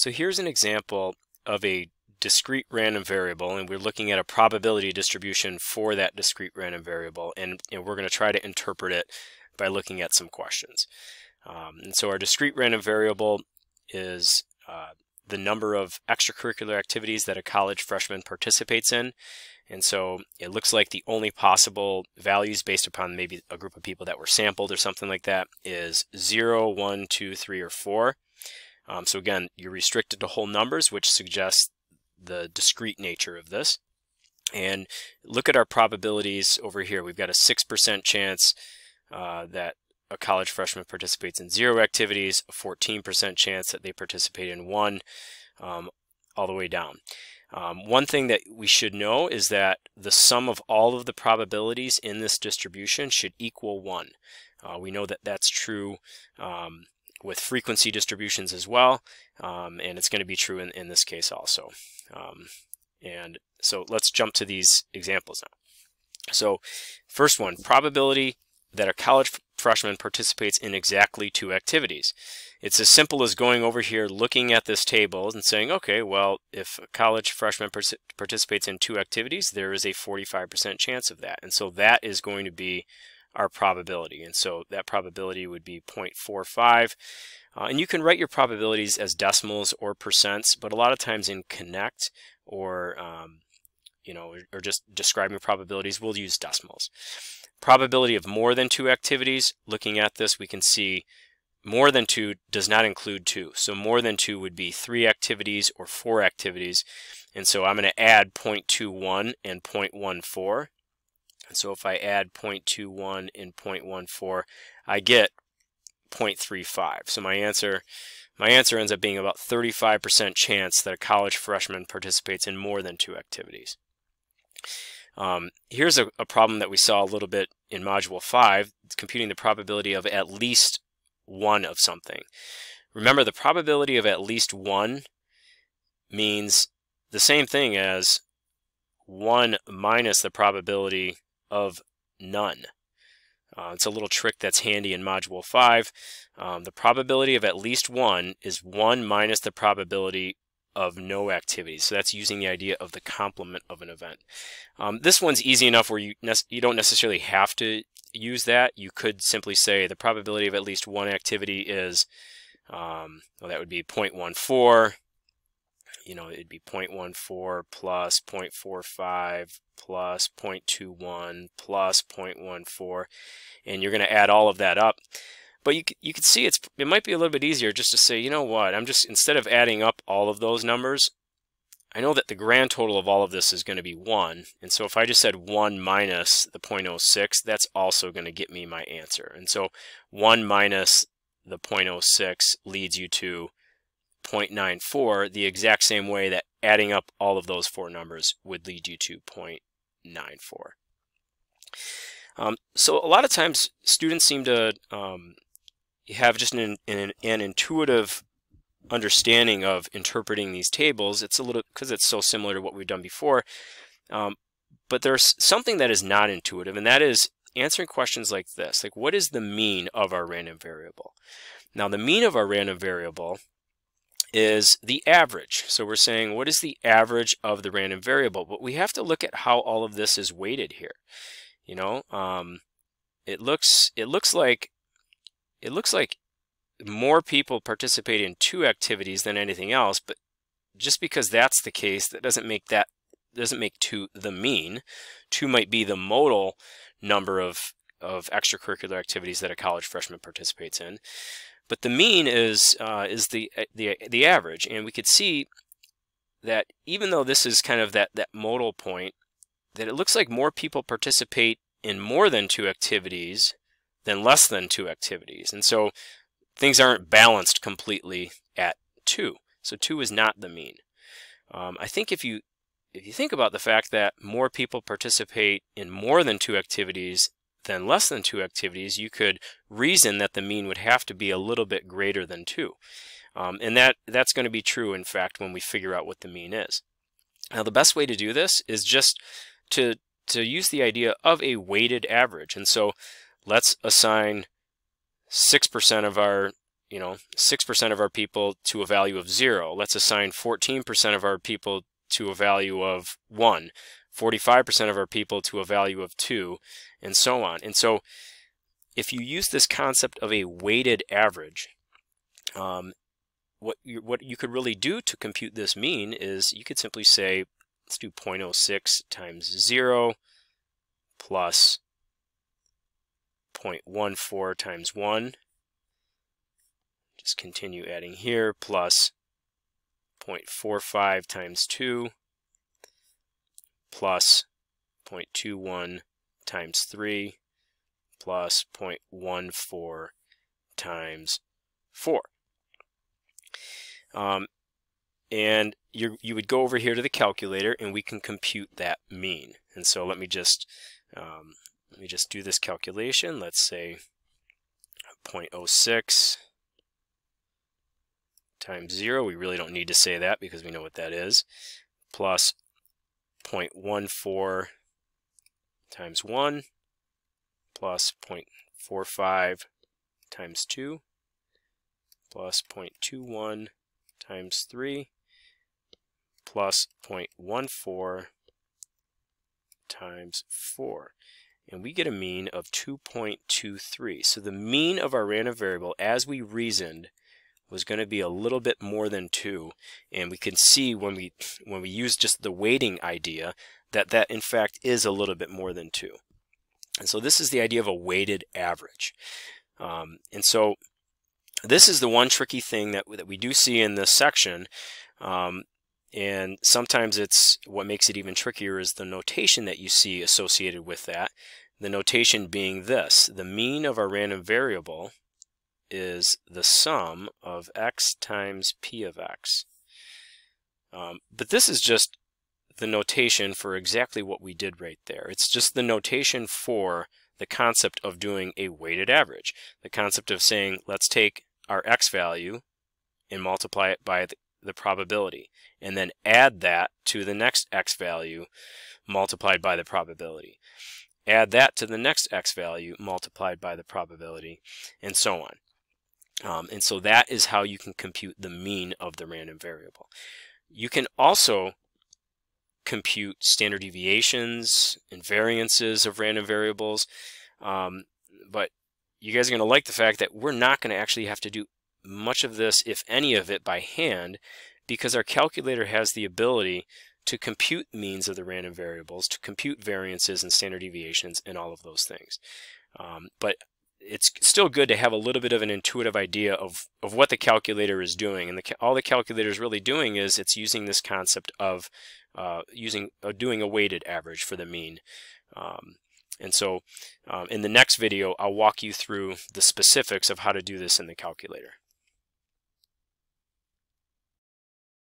So here's an example of a discrete random variable, and we're looking at a probability distribution for that discrete random variable, and we're going to try to interpret it by looking at some questions. And so our discrete random variable is the number of extracurricular activities that a college freshman participates in. And so it looks like the only possible values based upon maybe a group of people that were sampled or something like that is 0, 1, 2, 3, or 4. So again, you're restricted to whole numbers, which suggests the discrete nature of this. And look at our probabilities over here. We've got a 6% chance that a college freshman participates in 0 activities, a 14% chance that they participate in 1, all the way down. One thing that we should know is that the sum of all of the probabilities in this distribution should equal 1. We know that that's true with frequency distributions as well, and it's going to be true in this case also. And so let's jump to these examples now. So first one, probability that a college freshman participates in exactly 2 activities. It's as simple as going over here, looking at this table and saying, okay, well, if a college freshman participates in 2 activities, there is a 45% chance of that. And so that is going to be our probability. And so that probability would be 0.45. And you can write your probabilities as decimals or percents, but a lot of times in Connect or or just describing probabilities, we'll use decimals. Probability of more than 2 activities, looking at this, we can see more than 2 does not include 2. So more than 2 would be 3 activities or 4 activities. And so I'm going to add 0.21 and 0.14. And so if I add 0.21 and 0.14, I get 0.35. So my answer ends up being about 35% chance that a college freshman participates in more than 2 activities. Here's a problem that we saw a little bit in Module 5, computing the probability of at least 1 of something. Remember, the probability of at least 1 means the same thing as 1 minus the probability of none. It's a little trick that's handy in Module 5. The probability of at least 1 is 1 minus the probability of no activity. So that's using the idea of the complement of an event. This one's easy enough where you don't necessarily have to use that. You could simply say the probability of at least 1 activity is, well, that would be 0.14. It'd be 0.14 plus 0.45 plus 0.21 plus 0.14, and you're going to add all of that up. But you can see it might be a little bit easier just to say, you know what, instead of adding up all of those numbers, I know that the grand total of all of this is going to be 1. And so if I just said 1 minus the 0.06, that's also going to get me my answer. And so 1 minus the 0.06 leads you to 0.94, the exact same way that adding up all of those 4 numbers would lead you to 0.94. So a lot of times students seem to have just an intuitive understanding of interpreting these tables. It's a little, because it's so similar to what we've done before, but there's something that is not intuitive, and that is answering questions like this, like what is the mean of our random variable? Now the mean of our random variable is the average. So we're saying what is the average of the random variable, but we have to look at how all of this is weighted here. It looks like more people participate in 2 activities than anything else, but just because that's the case, that doesn't make 2 the mean. 2 might be the modal number of extracurricular activities that a college freshman participates in, but the mean is the average. And we could see that even though this is kind of that modal point, that it looks like more people participate in more than 2 activities than less than 2 activities. And so things aren't balanced completely at 2. So 2 is not the mean. I think if you think about the fact that more people participate in more than 2 activities than less than 2 activities, you could reason that the mean would have to be a little bit greater than 2. And that's going to be true, in fact, when we figure out what the mean is. Now the best way to do this is just to use the idea of a weighted average. And so let's assign 6% of our 6% of our people to a value of 0. Let's assign 14% of our people to a value of 1, 45% of our people to a value of 2, and so on. And so if you use this concept of a weighted average, what you could really do to compute this mean is you could simply say, let's do 0.06 times 0 plus 0.14 times 1. Just continue adding here, plus 0.45 times 2 plus 0.21 times 3 plus 0.14 times 4. And you would go over here to the calculator and we can compute that mean. And so let me just do this calculation. Let's say 0.06 times 0. We really don't need to say that because we know what that is. Plus 0.14 times 1 plus 0.45 times 2 plus 0.21 times 3 plus 0.14 times 4. And we get a mean of 2.23. So the mean of our random variable, as we reasoned, was going to be a little bit more than 2. And we can see when we use just the weighting idea that in fact is a little bit more than 2. And so this is the idea of a weighted average. And so this is the one tricky thing that we do see in this section. And sometimes it's what makes it even trickier is the notation that you see associated with that. The notation being this: the mean of our random variable is the sum of x times p of x. But this is just the notation for exactly what we did right there. It's just the notation for the concept of doing a weighted average. The concept of saying, let's take our x value and multiply it by the probability, and then add that to the next x value multiplied by the probability. Add that to the next x value multiplied by the probability, and so on. And so that is how you can compute the mean of the random variable. You can also compute standard deviations and variances of random variables, but you guys are going to like the fact that we're not going to actually have to do much of this, if any of it, by hand, because our calculator has the ability to compute means of the random variables, to compute variances and standard deviations and all of those things. But it's still good to have a little bit of an intuitive idea of what the calculator is doing. And all the calculator is really doing is it's using this concept of doing a weighted average for the mean. And so in the next video, I'll walk you through the specifics of how to do this in the calculator.